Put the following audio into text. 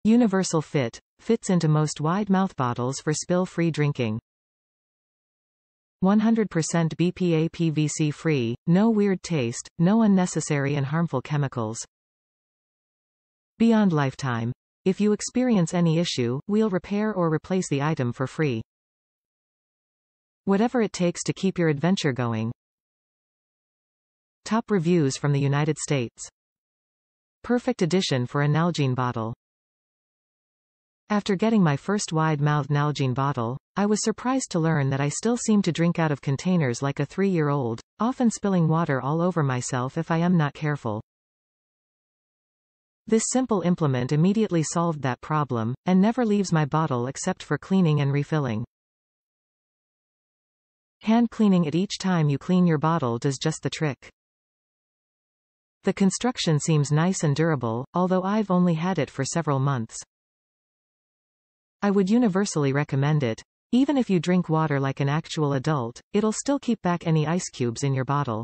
Universal fit. Fits into most wide-mouth bottles for spill-free drinking. 100% BPA PVC free, no weird taste, no unnecessary and harmful chemicals. Beyond lifetime. If you experience any issue, we'll repair or replace the item for free. Whatever it takes to keep your adventure going. Top reviews from the United States. Perfect addition for a Nalgene bottle. After getting my first wide-mouthed Nalgene bottle, I was surprised to learn that I still seem to drink out of containers like a 3-year-old, often spilling water all over myself if I am not careful. This simple implement immediately solved that problem, and never leaves my bottle except for cleaning and refilling. Hand cleaning it each time you clean your bottle does just the trick. The construction seems nice and durable, although I've only had it for several months. I would universally recommend it. Even if you drink water like an actual adult, it'll still keep back any ice cubes in your bottle.